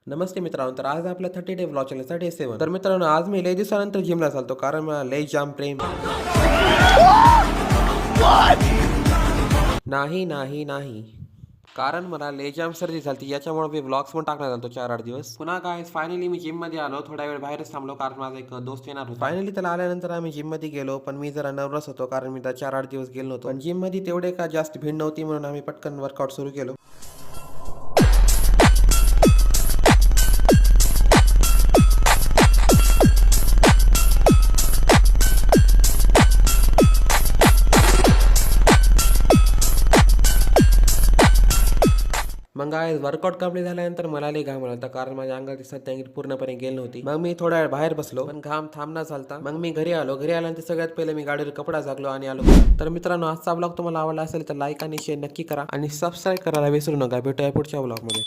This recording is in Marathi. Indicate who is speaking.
Speaker 1: नमस्ते मित्रांनो, तर आज आपला 30 डे व्लॉग चॅनल 37. तर मित्रांनो, आज मी लय दिवसानंतर जिमला चालतो कारण मला लय जाम प्रेम. नाही नाही नाही, कारण मला लय जाम सर्दी झाली, याच्यामुळे मी व्लॉग्स पण टाकणार होतो 4-8 दिवस. पुन्हा काय, फायनली मी जिम मध्ये आलो. थोडा वेळ बाहेरच थांबलो कारण माझा एक दोस्त येणार होता. फायनली त्याला आल्यानंतर आम्ही जिम मध्ये गेलो, पण मी जरा नर्वस होतो कारण मी त्या 4-8 दिवस गेलो नव्हतो. पण जिम मध्ये तेवढे का जास्त भीड नव्हती म्हणून आम्ही पटकन वर्कआउट सुरू केलो. मग आज वर्कआउट कंप्लीट झाल्यानंतर मला लई घाम आला होता कारण माझ्या अंगाची सध्या पूर्णपणे गेली नव्हती. मग मी थोडा वेळ बाहेर बसलो, पण घाम थांबना चालता. मग मी घरी आलो. घरी आल्यानंतर सगळ्यात पहिले मी गाडीवर कपडा झाकलो आणि आलो. तर मित्रांनो, आजचा ब्लॉग तुम्हाला आवडला असेल तर लाईक आणि शेअर नक्की करा आणि सबस्क्राईब करायला विसरू नका. भेटूया पुढच्या ब्लॉग मध्ये.